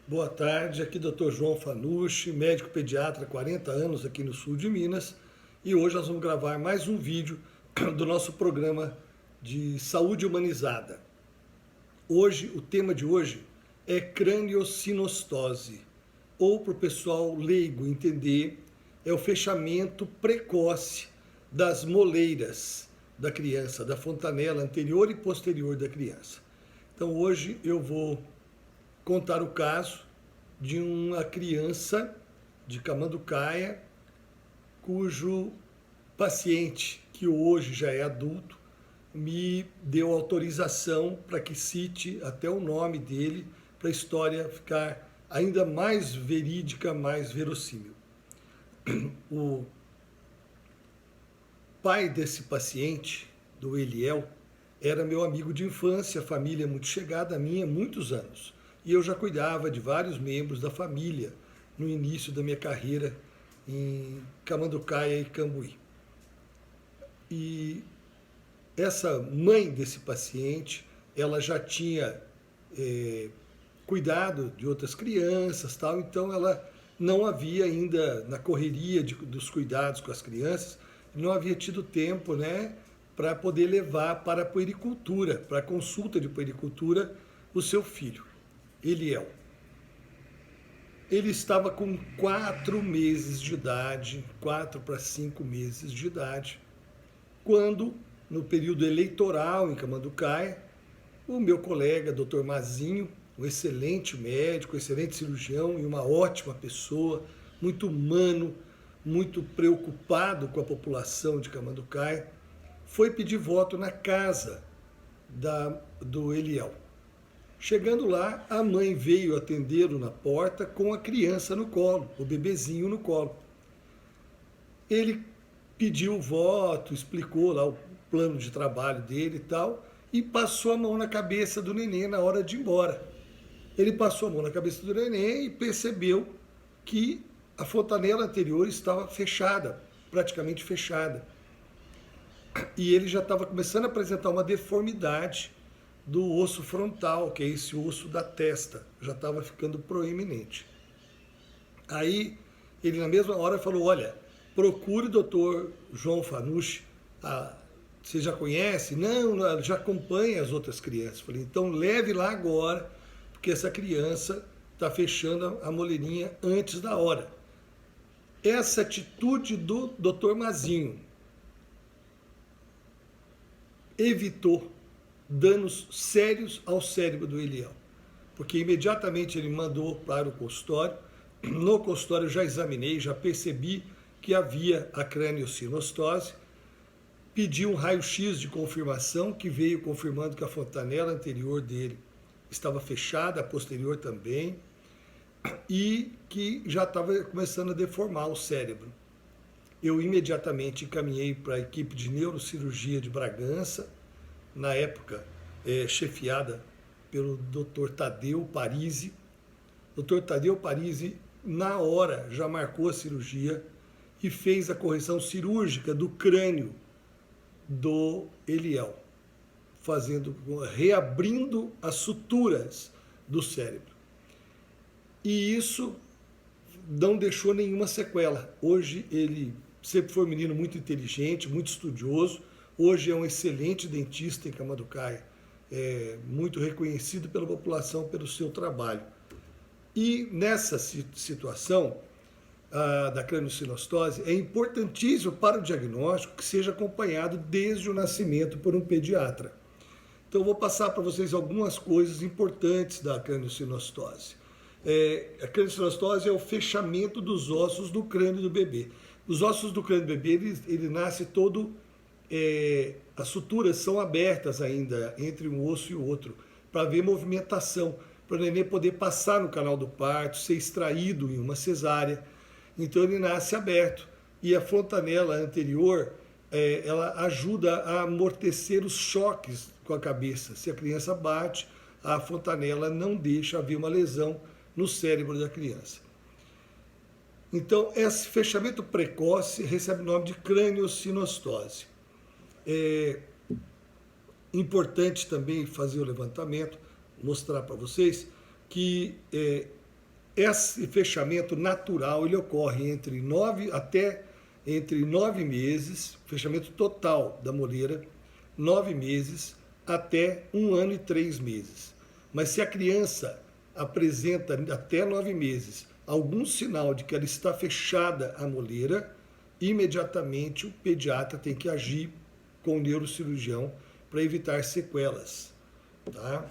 Boa tarde, aqui Dr. João Fanucci, médico pediatra, 40 anos aqui no sul de Minas, e hoje nós vamos gravar mais um vídeo do nosso programa de saúde humanizada. Hoje, o tema de hoje é crâniosinostose, ou para o pessoal leigo entender, é o fechamento precoce das moleiras da criança, da fontanela anterior e posterior da criança. Então hoje eu vou contar o caso de uma criança de Camanducaia, cujo paciente, que hoje já é adulto, me deu autorização para que cite até o nome dele, para a história ficar ainda mais verídica, mais verossímil. O pai desse paciente, do Eliel, era meu amigo de infância, família muito chegada a mim há muitos anos. E eu já cuidava de vários membros da família no início da minha carreira em Camanducaia e Cambuí. E essa mãe desse paciente, ela já tinha cuidado de outras crianças, tal, então ela não havia ainda, na correria dos cuidados com as crianças, não havia tido tempo, né, para poder levar para a puericultura, para a consulta de puericultura, o seu filho, Eliel. Ele estava com 4 meses de idade, 4 para 5 meses de idade, quando, no período eleitoral em Camanducaia, o meu colega, Dr. Mazinho, um excelente médico, excelente cirurgião e uma ótima pessoa, muito humano, muito preocupado com a população de Camanducaia, foi pedir voto na casa do Eliel. Chegando lá, a mãe veio atendê-lo na porta com a criança no colo, o bebezinho no colo. Ele pediu o voto, explicou lá o plano de trabalho dele e tal, e passou a mão na cabeça do neném na hora de ir embora. Ele passou a mão na cabeça do neném e percebeu que a fontanela anterior estava fechada, praticamente fechada. E ele já estava começando a apresentar uma deformidade do osso frontal, que é esse osso da testa, já estava ficando proeminente. Aí ele na mesma hora falou, olha, procure o doutor João Fanucci, você já conhece? Não, já acompanha as outras crianças. Falei, então leve lá agora, porque essa criança está fechando a moleirinha antes da hora. Essa atitude do Dr. Mazinho evitou danos sérios ao cérebro do Eliel, porque imediatamente ele mandou para o consultório. No consultório eu já examinei, já percebi que havia a crâniosinostose, pedi um raio-x de confirmação, que veio confirmando que a fontanela anterior dele estava fechada, a posterior também, e que já estava começando a deformar o cérebro. Eu imediatamente encaminhei para a equipe de neurocirurgia de Bragança, na época chefiada pelo Dr. Tadeu Parisi. Dr. Tadeu Parisi, na hora, já marcou a cirurgia e fez a correção cirúrgica do crânio do Eliel, reabrindo as suturas do cérebro. E isso não deixou nenhuma sequela. Hoje ele sempre foi um menino muito inteligente, muito estudioso. Hoje é um excelente dentista em Camanducaia, muito reconhecido pela população pelo seu trabalho. E nessa situação da crâniosinostose, é importantíssimo para o diagnóstico que seja acompanhado desde o nascimento por um pediatra. Então eu vou passar para vocês algumas coisas importantes da crâniosinostose. A crâniosinostose é o fechamento dos ossos do crânio do bebê. Os ossos do crânio do bebê, ele nasce todo... as suturas são abertas ainda entre um osso e o outro, para ver movimentação, para o neném poder passar no canal do parto, ser extraído em uma cesárea. Então ele nasce aberto. E a fontanela anterior, ela ajuda a amortecer os choques com a cabeça. Se a criança bate, a fontanela não deixa haver uma lesão no cérebro da criança. Então, esse fechamento precoce recebe o nome de crâniosinostose. É importante também fazer o levantamento, mostrar para vocês que esse fechamento natural ele ocorre entre 9 meses, fechamento total da moleira, 9 meses até 1 ano e 3 meses. Mas se a criança apresenta até 9 meses algum sinal de que ela está fechada a moleira, imediatamente o pediatra tem que agir com o neurocirurgião para evitar sequelas. Tá?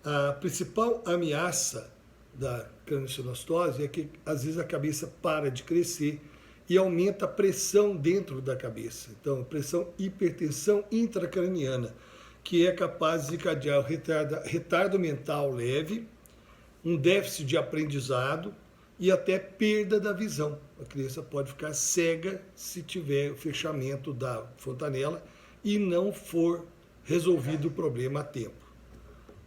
A principal ameaça da craniosinostose é que às vezes a cabeça para de crescer e aumenta a pressão dentro da cabeça. Então, pressão hipertensão intracraniana, que é capaz de desencadear o retardo mental leve, um déficit de aprendizado e até perda da visão. A criança pode ficar cega se tiver o fechamento da fontanela e não for resolvido o problema a tempo.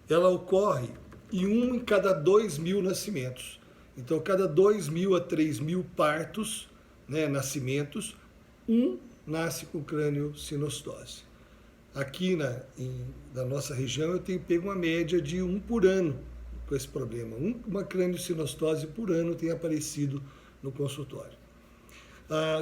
Ela ocorre em 1 em cada 2.000 nascimentos. Então, cada 2.000 a 3.000 partos, né, nascimentos, um nasce com craniosinostose. Aqui na nossa região eu tenho pego uma média de 1 por ano com esse problema. Uma craniosinostose por ano tem aparecido no consultório.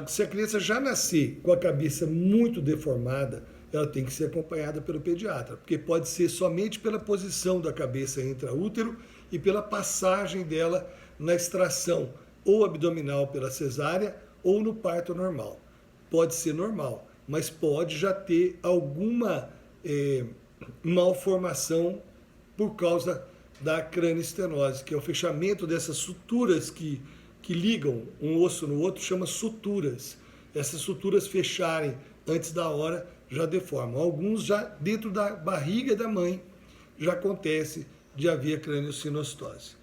Se a criança já nascer com a cabeça muito deformada, ela tem que ser acompanhada pelo pediatra, porque pode ser somente pela posição da cabeça intraútero e pela passagem dela na extração ou abdominal pela cesárea ou no parto normal. Pode ser normal, mas pode já ter alguma malformação por causa da cranioestenose, que é o fechamento dessas suturas que ligam um osso no outro, chama suturas. Essas suturas fecharem antes da hora já deformam. Alguns já dentro da barriga da mãe já acontece de haver craniosinostose.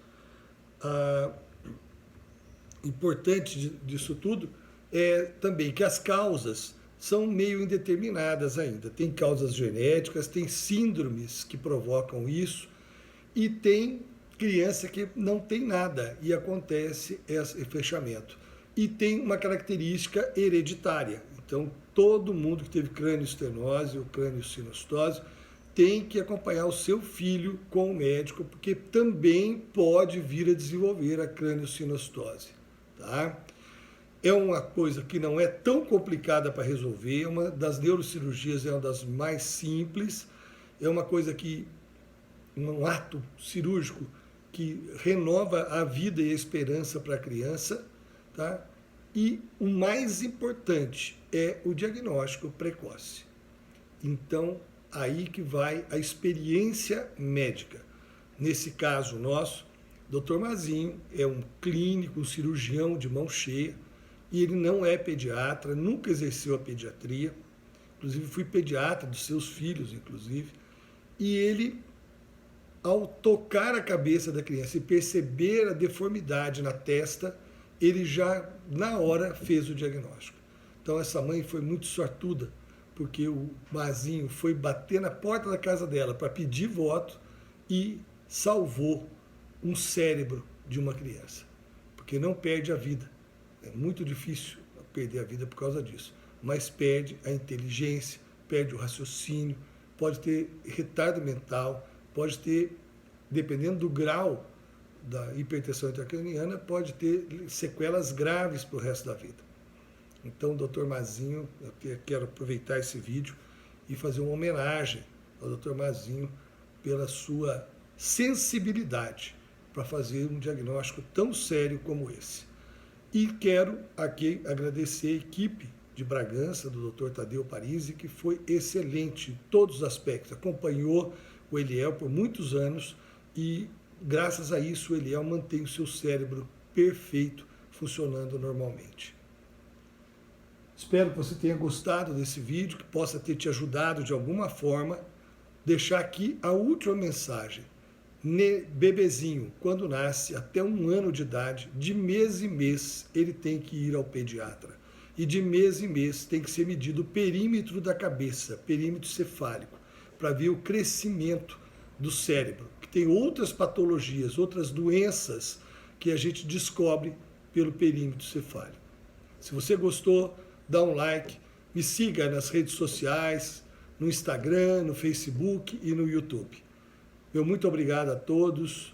Importante disso tudo é também que as causas são meio indeterminadas ainda. Tem causas genéticas, tem síndromes que provocam isso e tem criança que não tem nada e acontece esse fechamento. E tem uma característica hereditária. Então, todo mundo que teve cranioestenose ou craniosinostose tem que acompanhar o seu filho com o médico, porque também pode vir a desenvolver a craniosinostose. Tá? É uma coisa que não é tão complicada para resolver, uma das neurocirurgias é uma das mais simples, é uma coisa que, um ato cirúrgico que renova a vida e a esperança para a criança, tá? E o mais importante é o diagnóstico precoce. Então, aí que vai a experiência médica. Nesse caso nosso, Dr. Mazinho é um clínico, um cirurgião de mão cheia, e ele não é pediatra, nunca exerceu a pediatria, inclusive fui pediatra dos seus filhos, inclusive, e ele, ao tocar a cabeça da criança e perceber a deformidade na testa, ele já, na hora, fez o diagnóstico. Então, essa mãe foi muito sortuda, porque o Mazinho foi bater na porta da casa dela para pedir voto e salvou um cérebro de uma criança, porque não perde a vida. É muito difícil perder a vida por causa disso, mas perde a inteligência, perde o raciocínio, pode ter retardo mental, pode ter, dependendo do grau da hipertensão intracraniana, pode ter sequelas graves para o resto da vida. Então, Dr. Mazinho, eu quero aproveitar esse vídeo e fazer uma homenagem ao Dr. Mazinho pela sua sensibilidade para fazer um diagnóstico tão sério como esse. E quero aqui agradecer a equipe de Bragança, do Dr. Tadeu Parisi, que foi excelente em todos os aspectos, acompanhou o Eliel por muitos anos e, graças a isso, o Eliel mantém o seu cérebro perfeito, funcionando normalmente. Espero que você tenha gostado desse vídeo, que possa ter te ajudado de alguma forma. Deixar aqui a última mensagem. Bebezinho, quando nasce, até 1 ano de idade, de mês em mês, ele tem que ir ao pediatra. E de mês em mês tem que ser medido o perímetro da cabeça, perímetro cefálico, para ver o crescimento do cérebro, que tem outras patologias, outras doenças que a gente descobre pelo perímetro cefálico. Se você gostou, dá um like, me siga nas redes sociais, no Instagram, no Facebook e no YouTube. Meu muito obrigado a todos,